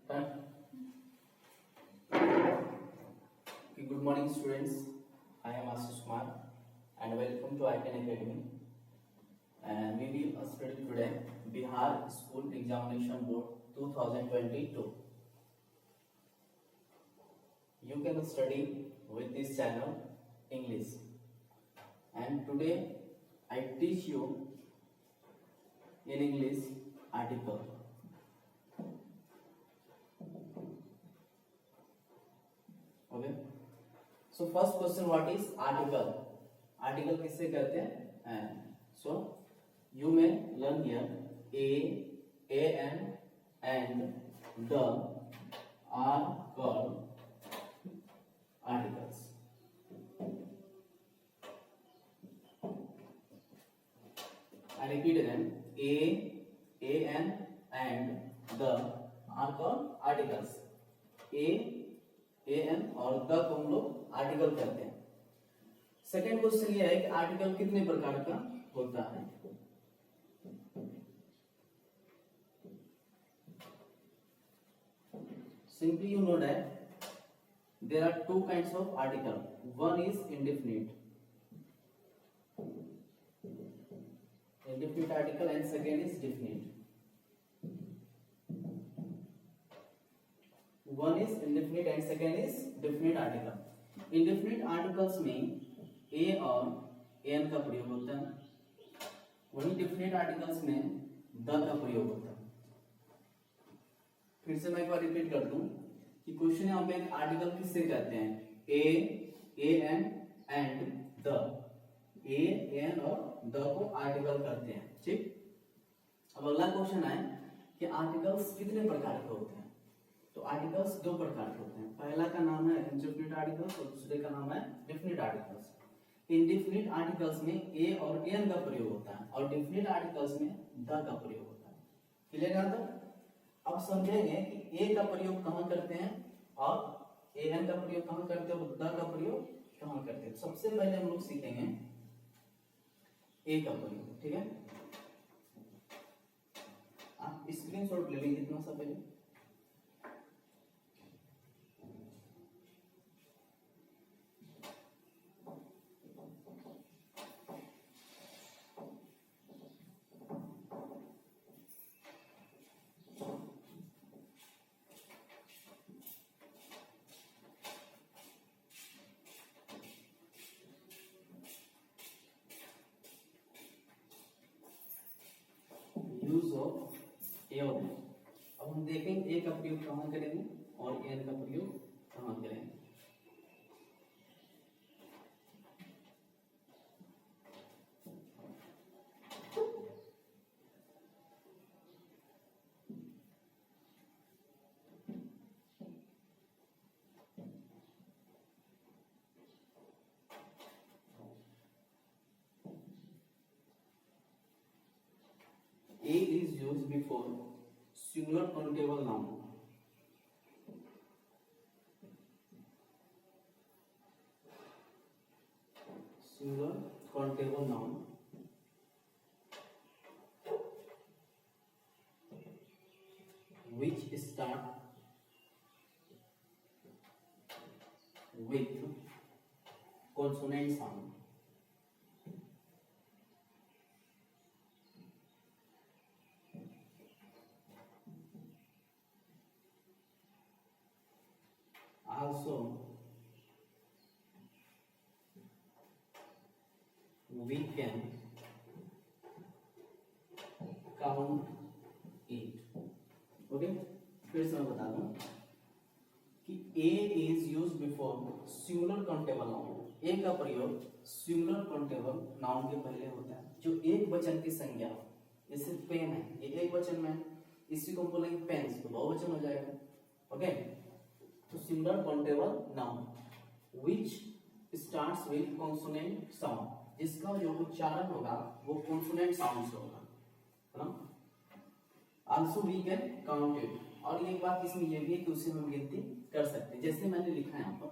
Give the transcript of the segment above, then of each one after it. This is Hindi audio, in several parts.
Good morning, students. I am Ashish Kumar, and welcome to ICANN Academy. And we will study today Bihar School Examination Board 2022. You can study with this channel English, and today I teach you in English article. Okay. So first question, what is article? Article किससे कहते हैं? So you may learn here an, and the are called articles. I repeat again, an, and the are called articles. an और the को हम लोग आर्टिकल कहते हैं. सेकेंड क्वेश्चन ये है कि आर्टिकल कितने प्रकार का होता है. Simply you know that there are two kinds of article. One is indefinite article, and second is definite. One is indefinite and second is definite article. Indefinite articles में a और an का प्रयोग होता है, वहीं definite articles में the का प्रयोग होता है. फिर से मैं एक बार रिपीट कर दूं कि क्वेश्चन यहाँ पे आर्टिकल किससे कहते हैं? an and the. an और the को आर्टिकल करते हैं. ठीक. अब अगला क्वेश्चन है कि आर्टिकल्स कितने प्रकार के होते हैं. तो आर्टिकल्स दो प्रकार के होते हैं. पहला का नाम है इंडेफिनिट आर्टिकल्स और दूसरे का नाम है डेफिनिट आर्टिकल्स. इंडेफिनिट आर्टिकल्स में ए और एन का प्रयोग होता है और डेफिनिट आर्टिकल्स में द का प्रयोग होता है. क्लियर है? तो अब समझेंगे कि ए का प्रयोग कहाँ करते हैं और एन का प्रयोग कहाँ करते हैं और द का प्रयोग कहाँ करते हैं. सबसे पहले हम लोग सीखेंगे ए का प्रयोग. ठीक है, आप स्क्रीनशॉट ले लीजिए इतना सा पहले. यूज ऑफ ए और एन. अब हम देखेंगे ए का प्रयोग कहाँ करेंगे और एन का प्रयोग कहाँ करेंगे. A is used before singular countable noun. Singular countable noun which start with consonant sound. Also, we can count it. Okay, फिर से मैं बता दूं कि A is used before singular countable noun. A का प्रयोग singular countable noun के पहले होता है जो एक वचन की संज्ञा. जैसे पेन है, ये एक वचन में, इसी को बोलेंगे पेन्स, तो बहुवचन हो जाएगा. ओके, तो singular countable noun which starts with consonant sound, जिसका जो उच्चारण होगा वो consonant sound से होगा, है ना. Also we can count it. और एक बात इसमें ये भी है कि उसे हम गिनती कर सकते हैं. जैसे मैंने लिखा है यहाँ पर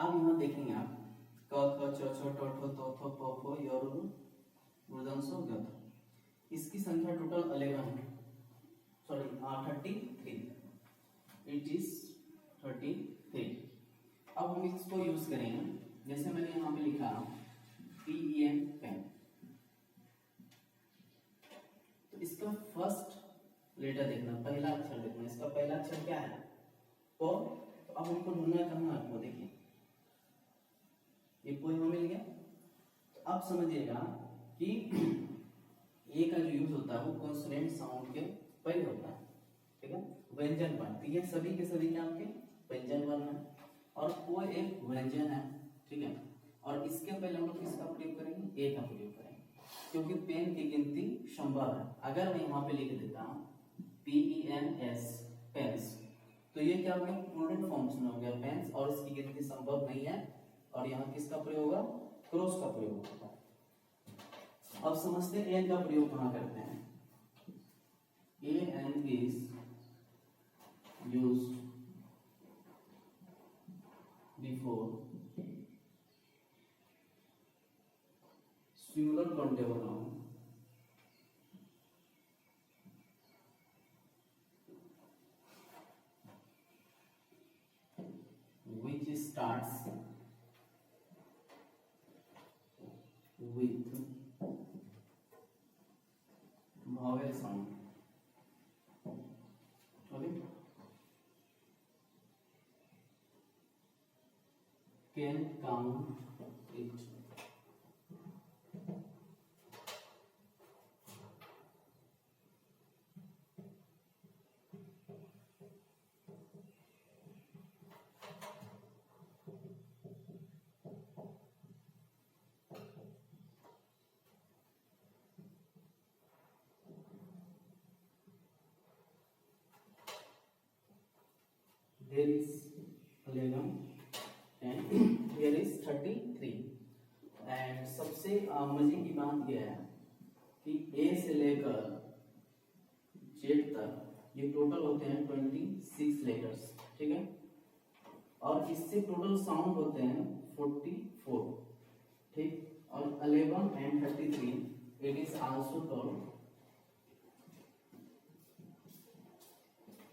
अब यहाँ देखेंगे आप क ख च छ ट ठ त थ प फ य र वृद्धंश हो गया था। इसकी संख्या टोटल 11 है, सॉरी 33, इट इज 33। अब हम इसको यूज करेंगे, जैसे मैंने यहाँ पे लिखा PEN पेन, तो इसका फर्स्ट लेटर देखना, पहला अक्षर देखना, इसका पहला अक्षर क्या है प। तो अब हमको ढूंढना कहाँ है, वो देखिए ये प यहाँ मिल गया। तो अब समझिएगा कि ए का जो यूज होता है वो कॉन्सोनेंट साउंड के पहले होता है, ठीक है, व्यंजन वर्ण। तो ये सभी के सभी क्या आपके व्यंजन वर्ण है, और वो एक व्यंजन है, ठीक है। और इसके पहले हम लोग किसका प्रयोग करेंगे, ए का प्रयोग करेंगे, क्योंकि पेन की गिनती संभव है। अगर मैं यहाँ पे लिख देता हूँ PENS पेन्स, तो ये क्या हो गया, प्लूरल फॉर्म्स में हो गया पेन्स, और इसकी गिनती संभव नहीं है। और यहाँ किसका प्रयोग होगा, क्रॉस का प्रयोग होगा। अब समझते हैं एन का प्रयोग कहाँ करते हैं। AN is used before singular countable noun which starts with vowel sound, okay, can count it, there is 11 and here is 33। And सबसे मजे की बात यह है कि ए से लेकर जेड तक ये टोटल होते हैं 26 लेटर्स, ठीक है, और इससे टोटल साउंड होते हैं 44, ठीक। और 11 and 33 it is also called,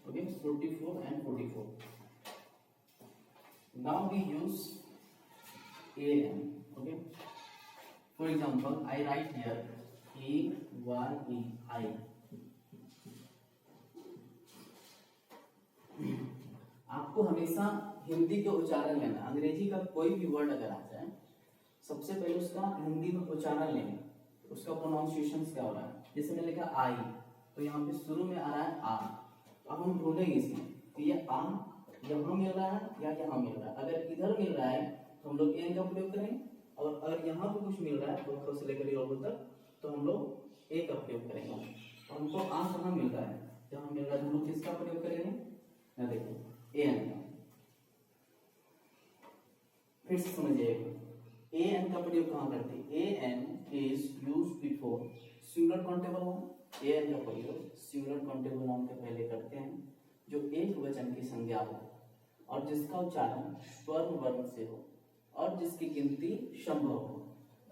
okay, 44 and 44। now we use AN, okay, for example I write here AYE I। आपको हमेशा हिंदी के उच्चारण लेना, अंग्रेजी का कोई भी वर्ड अगर आ जाए सबसे पहले उसका हिंदी में उच्चारण लेंगे, उसका प्रोनाउंसिएशन क्या हो रहा है। जैसे मैंने लिखा आई, तो यहाँ पे शुरू में आ रहा है आ, अब हम ढूंढेंगे इसमें कि ये आ यहाँ मिल रहा है या यहाँ मिल रहा है। अगर इधर मिल रहा है तो हम लोग एन का प्रयोग करेंगे, और अगर यहाँ पे कुछ मिल रहा है तो से लेकर योर तक तो हम लोग ए का प्रयोग करेंगे। तो हमको आ कहाँ मिल रहा है, जहाँ मिल रहा है हम लोग किसका प्रयोग करेंगे, ना देखो एन का। फिर से समझिएगा एन का प्रयोग कहाँ करते हैं, an is used before singular countable noun. An का प्रयोग सिंगुलर काउंटेबल नाउन के पहले करते हैं जो एक वचन की संज्ञा हो और जिसका उच्चारण स्वर्ण वर्ण से हो और जिसकी गिनती संभव हो।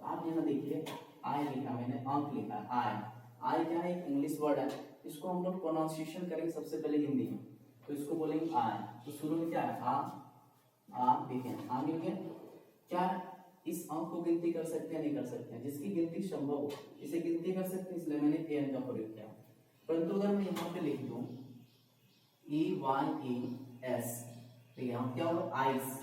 आप यहाँ देखिए आई लिखा, मैंने आंख लिखा, आई। आई क्या है, एक इंग्लिश वर्ड है, इसको हम लोग प्रोनाउंसिएशन करेंगे सबसे पहले हिंदी में, तो इसको बोलेंगे आई। तो शुरू में क्या है आ देखिए आ मिल गया। क्या इस अंक को गिनती कर सकते हैं, नहीं कर सकते हैं, जिसकी गिनती संभव हो इसे गिनती कर सकते हैं, इसलिए मैंने एन का प्रयोग किया। परंतु अगर मैं यहाँ पे लिख दूं EYES, तो यहाँ क्या होगा आइस।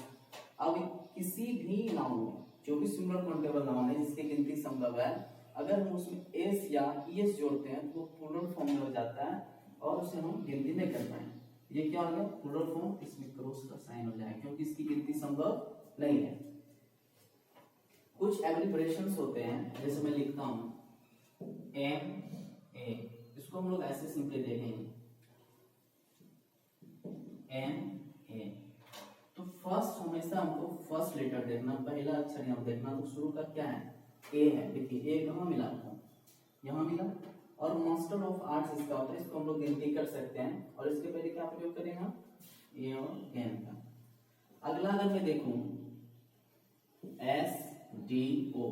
अब किसी भी नाउन में जो भी सिंगुलर काउंटेबल नाउन है जिसकी गिनती संभव है, अगर हम उसमें एस या ईएस जोड़ते हैं तो वो प्लूरल फॉर्म में हो जाता है और उसे हम गिनती नहीं कर पाएंगे। ये क्या हो गया प्लूरल फॉर्म, इसमें क्रॉस का साइन हो जाएगा क्योंकि इसकी गिनती संभव नहीं है। कुछ एब्रिविएशंस होते हैं, जैसे मैं लिखता हूं MA, इसको हम लोग ऐसे सिंपली देखेंगे MA। तो फर्स्ट हमेशा हमको फर्स्ट लेटर देखना, पहला अक्षर यहाँ देखना। तो शुरू का क्या है, ए है। देखिए ए कहाँ मिला आपको, यहाँ मिला। और मास्टर ऑफ आर्ट्स इसका होता है, इसको हम लोग गिनती कर सकते हैं। और इसके पहले क्या प्रयोग करेंगे हम, ए और एन का। अगला अगर मैं देखूं SDO।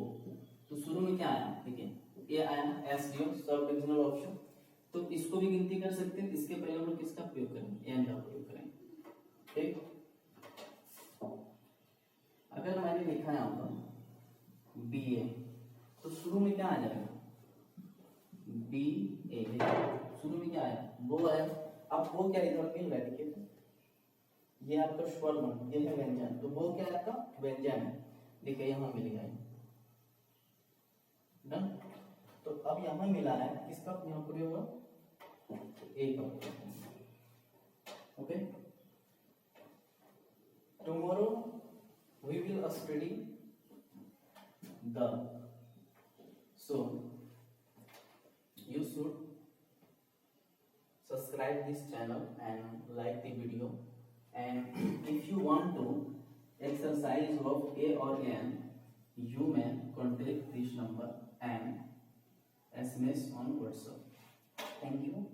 तो शुरू में क्या आया, देखिए ए आया SDO, सब डिविजनल ऑप्शन। तो इसको भी गिनती कर सकते हैं, इसके पहले हम लोग किसका प्रयोग करेंगे, एन का प्रयोग करेंगे। ठीक, अगर मैंने लिखा है आपका BA, तो शुरू में क्या आ जाएगा, BA। शुरू में क्या आया, वो आया। अब वो क्या इधर मिल रहा है, देखिए ये आपका स्वर बन, ये है व्यंजन, तो वो क्या है आपका व्यंजन है, देखिए यहाँ मिल गया डन। तो अब यहाँ मिला है, किसका यहाँ प्रयोग होगा, ए का प्रयोग। Okay, tomorrow we will study the, so you should subscribe this channel and like the video, and if you want to exercise of A or N, you may contact this number and SMS on WhatsApp. Thank you.